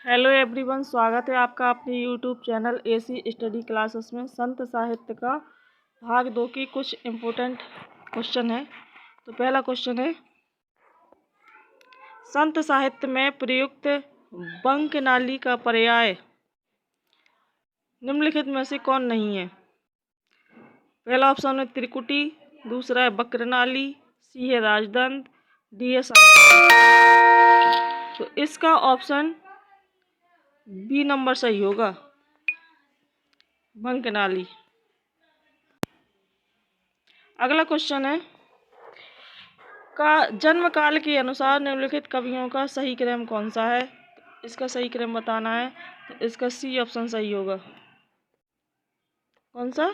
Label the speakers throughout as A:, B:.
A: Hello everyone, स्वागत है आपका अपने YouTube channel AC study classes में। संत साहित्य का भाग 2 की कुछ इम्पोर्टेंट क्वेश्चन है। तो पहला क्वेश्चन है, संत साहित्य में प्रयुक्त बंक नाली का पर्याय निम्नलिखित में से कौन नहीं है? पहला ऑप्शन है त्रिकुटी, दूसरा है वक्रनाली, सी है राजदंड, डी है तो इसका ऑप्शन बी नंबर सही होगा, बंक नाली। अगला क्वेश्चन है, का जन्म काल के अनुसार निम्नलिखित कवियों का सही क्रम कौन सा है? इसका सही क्रम बताना है, तो इसका सी ऑप्शन सही होगा। कौन सा?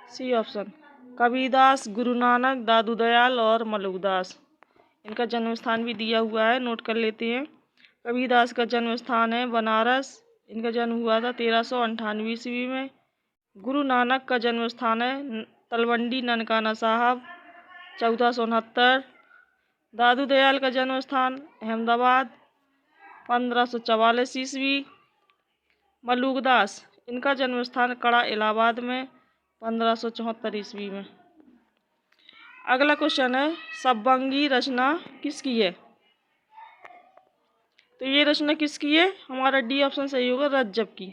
A: C option. कबीरदास, गुरु नानक, दादू दयाल और मलुकदास। इनका जन्म स्थान भी दिया हुआ है, नोट कर लेते हैं। कबीरदास का जन्म स्थान है बनारस, इनका जन्म हुआ था 1398 ईस्वी में। गुरु नानक का जन्म स्थान है तलवंडी ननकाना साहब, 1469। दादू दयाल का जन्म स्थान अहमदाबाद, 1544 ईस्वी। मलुकदास, इनका जन्म स्थान कड़ा इलाहाबाद में, 1574 ईस्वी में। अगला क्वेश्चन है, शबंगी रचना किसकी है? तो ये रचना किसकी है? हमारा डी ऑप्शन सही होगा, रज्जब की।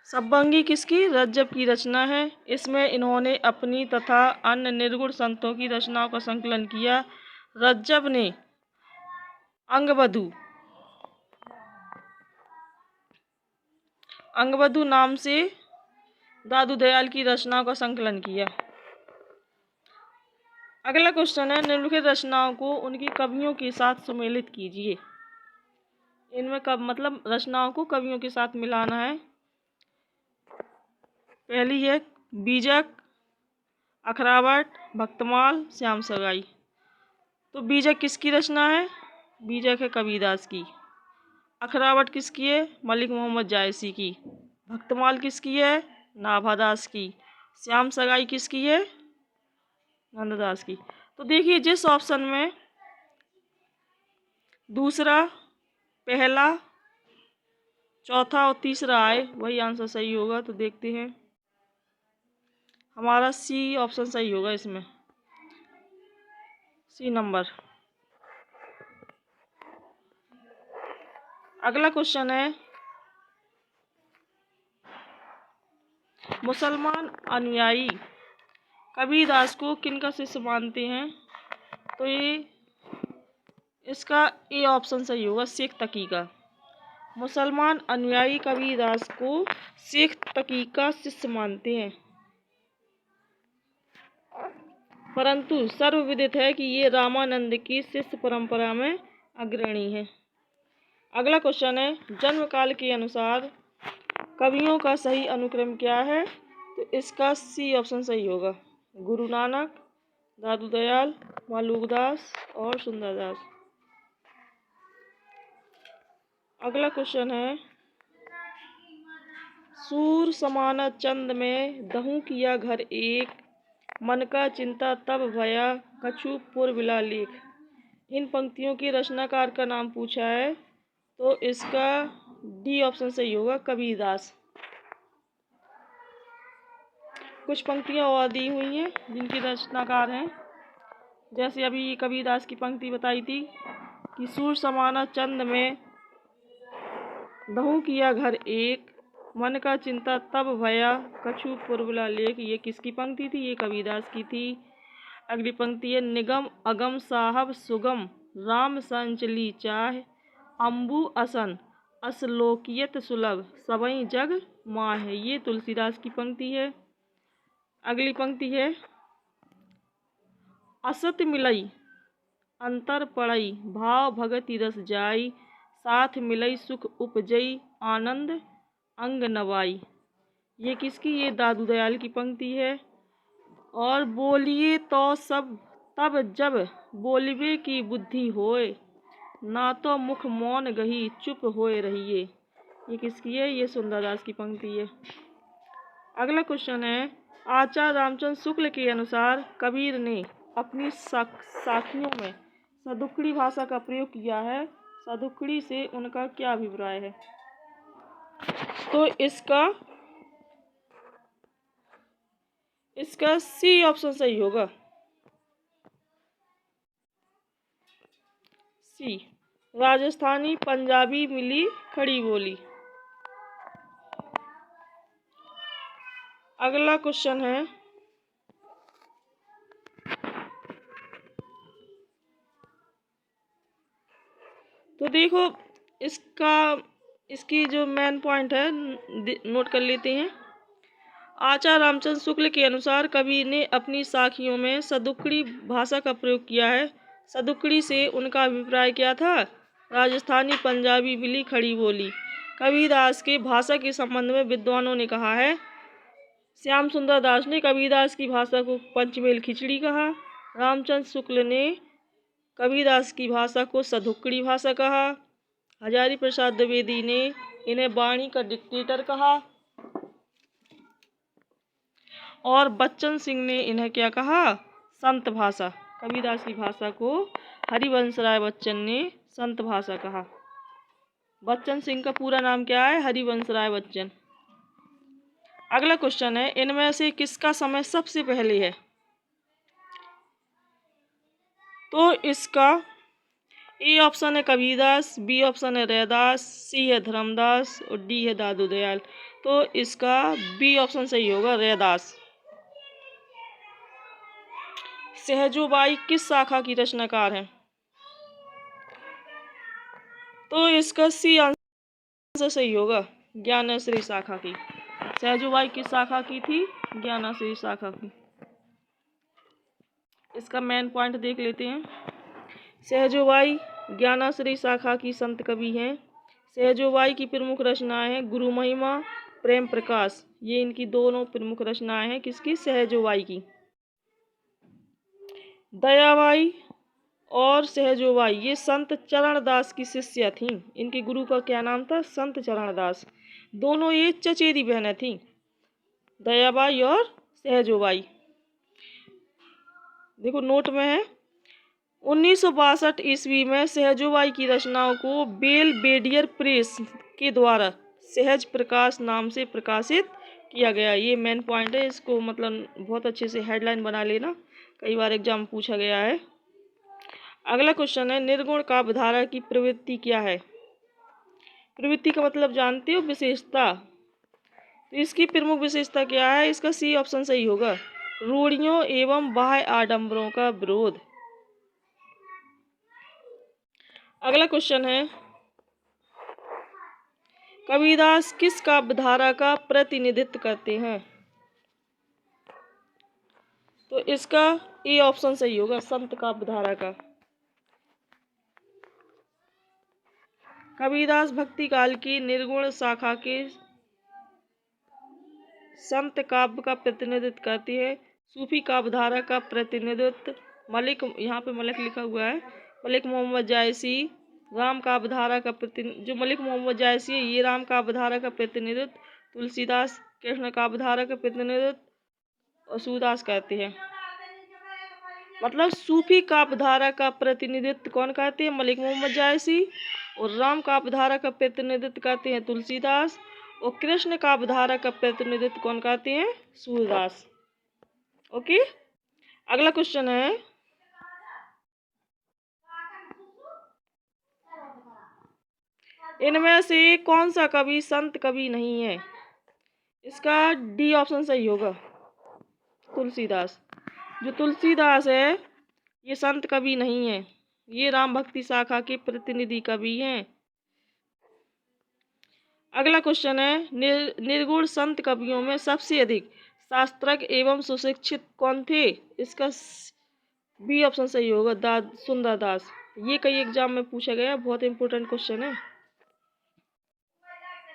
A: शबंगी किसकी? रज्जब की रचना है। इसमें इन्होंने अपनी तथा अन्य निर्गुण संतों की रचनाओं का संकलन किया। रज्जब ने अंगबधू नाम से दादू दयाल की रचनाओं का संकलन किया। अगला क्वेश्चन है, निम्नलिखित रचनाओं को उनकी कवियों के साथ सम्मिलित कीजिए। इनमें कब मतलब रचनाओं को कवियों के साथ मिलाना है। पहली है बीजक, अखरावट, भक्तमाल, श्याम सगाई। तो बीजक किसकी रचना है? बीजक है कबीरदास की। अखरावट किसकी है? मलिक मोहम्मद जायसी की। भक्तमाल किसकी है? नाभादास की। श्याम सगाई किसकी है? नंददास की। तो देखिए, जिस ऑप्शन में दूसरा, पहला, चौथा और तीसरा आए वही आंसर सही होगा। तो देखते हैं, हमारा सी ऑप्शन सही होगा इसमें, सी नंबर। अगला क्वेश्चन है, मुसलमान अनुयायी कबीरदास को किनका शिष्य मानते हैं? तो ये इसका ए ऑप्शन सही होगा, शेख तकी का। मुसलमान अनुयायी कबीरदास को शेख तकी का शिष्य मानते हैं, परंतु सर्वविदित है कि ये रामानंद की शिष्य परंपरा में अग्रणी है। अगला क्वेश्चन है, जन्म काल के अनुसार कवियों का सही अनुक्रम क्या है? तो इसका सी ऑप्शन सही होगा, गुरु नानक, दादू दयाल, मलुकदास और सुंदरदास। अगला क्वेश्चन है, सूर समाना चंद में दहूं किया घर एक, मन का चिंता तब भया कछु पुरबिला लेख। इन पंक्तियों के रचनाकार का नाम पूछा है, तो इसका डी ऑप्शन सही होगा, कबीरदास। कुछ पंक्तियां और दी हुई हैं जिनकी रचनाकार हैं, जैसे अभी कबीरदास की पंक्ति बताई थी कि सूर समाना चंद में दहूं किया घर एक, मन का चिंता तब भया कछु पुरबिला लेख। ये किसकी पंक्ति थी? ये कबीरदास की थी। अगली पंक्ति है, निगम अगम साहब सुगम राम संचली चाह, अम्बु असन असलोकियत सुलभ सबई जग माह। ये तुलसीदास की पंक्ति है। अगली पंक्ति है, असत मिलई अंतर पड़ई भाव भगति रस जाई, साथ मिलई सुख उपजई आनंद अंग नवाई। ये किसकी? ये दादू दयाल की पंक्ति है। और बोलिए तो सब तब जब बोलबे की बुद्धि होए, ना तो मुख मौन गही चुप होए रहिए। ये किसकी है? ये सुंदरदास की पंक्ति है। अगला क्वेश्चन है, आचार्य रामचंद्र शुक्ल के अनुसार कबीर ने अपनी साखियों में सदुक्कड़ी भाषा का प्रयोग किया है। सदुक्कड़ी से उनका क्या अभिप्राय है? तो इसका सी ऑप्शन सही होगा। सी, राजस्थानी पंजाबी मिली खड़ी बोली। अगला क्वेश्चन है, तो देखो इसकी जो मेन पॉइंट है नोट कर लेते हैं। आचार्य रामचंद्र शुक्ल के अनुसार कबीर ने अपनी साखियों में सदुक्कड़ी भाषा का प्रयोग किया है। सदुक्कड़ी से उनका अभिप्राय क्या था? राजस्थानी पंजाबी मिली खड़ी बोली। कबीरदास के भाषा के संबंध में विद्वानों ने कहा है। श्याम सुंदर दास ने कबीरदास की भाषा को पंचमेल खिचड़ी कहा। रामचंद्र शुक्ल ने कबीरदास की भाषा को सदुक्कड़ी भाषा कहा। हजारी प्रसाद द्विवेदी ने इन्हें वाणी का डिक्टेटर कहा और बच्चन सिंह ने इन्हें क्या कहा? संत भाषा। कबीरदास की भाषा को हरिवंश राय बच्चन ने संत भाषा कहा। बच्चन सिंह का पूरा नाम क्या है? हरिवंश राय बच्चन। अगला क्वेश्चन है, इनमें से किसका समय सबसे पहले है? तो इसका ए ऑप्शन है कबीरदास, बी ऑप्शन है रैदास, सी है धर्मदास और डी है दादू दयाल। तो इसका बी ऑप्शन सही होगा, रैदास। सहजोबाई किस शाखा की रचनाकार हैं? तो इसका सी आंसर सही होगा, ज्ञानाश्रय शाखा की। सहजोबाई किस शाखा की थी? ज्ञानाश्रय शाखा की। इसका मेन पॉइंट देख लेते हैं। सहजोबाई ज्ञानाश्रय शाखा की संत कवि हैं। सहजोबाई की प्रमुख रचनाएं हैं गुरु महिमा, प्रेम प्रकाश। ये इनकी दोनों प्रमुख रचनाएं हैं। किसकी? सहजोबाई की। दयाबाई और सहजोबाई ये संत चरणदास की शिष्या थीं। इनके गुरु का क्या नाम था? संत चरणदास। दोनों ये चचेरी बहनें थीं, दयाबाई और सहजोबाई। देखो नोट में है, 1962 ईस्वी में सहजोबाई की रचनाओं को बेलवेडियर प्रेस के द्वारा सहज प्रकाश नाम से प्रकाशित किया गया। ये मेन पॉइंट है, इसको मतलब बहुत अच्छे से हेडलाइन बना लेना, कई बार एग्जाम पूछा गया है। अगला क्वेश्चन है, निर्गुण काव्यधारा की प्रवृत्ति क्या है? प्रवृत्ति का मतलब जानते हो? विशेषता। तो इसकी प्रमुख विशेषता क्या है? इसका सी ऑप्शन सही होगा, रूढ़ियों एवं बाह्य आडंबरों का विरोध। अगला क्वेश्चन है, कबीरदास किस काव्यधारा का प्रतिनिधित्व करते हैं? तो इसका ए ऑप्शन सही होगा, संत काव्यधारा का। कबीरदास भक्ति काल की निर्गुण शाखा के संत काव्य का प्रतिनिधित्व करती है। सूफी काव्यधारा का प्रतिनिधित्व मलिक, यहाँ पे मलिक लिखा हुआ है, मलिक मोहम्मद जायसी। राम काव्यधारा का जो मलिक मोहम्मद जायसी है, ये राम काव्यधारा का प्रतिनिधित्व तुलसीदास कृष्ण काव्यधारा का प्रतिनिधित्व और सूरदास करते हैं। मतलब सूफी काव्यधारा का प्रतिनिधित्व कौन करते हैं? मलिक मोहम्मद जायसी। और राम काव्यधारा का प्रतिनिधित्व करते हैं तुलसीदास। और कृष्ण काव्यधारा का प्रतिनिधित्व कौन करते हैं? सूरदास। ओके, अगला क्वेश्चन है, इनमें से कौन सा कवि संत कवि नहीं है? इसका डी ऑप्शन सही होगा, तुलसीदास। जो तुलसीदास है ये संत कवि नहीं है, ये राम भक्ति शाखा के प्रतिनिधि कवि हैं। अगला क्वेश्चन है, निर्गुण संत कवियों में सबसे अधिक शास्त्रज्ञ एवं सुशिक्षित कौन थे? इसका बी ऑप्शन सही होगा, सुंदरदास। ये कई एग्जाम में पूछा गया, बहुत इंपॉर्टेंट क्वेश्चन है।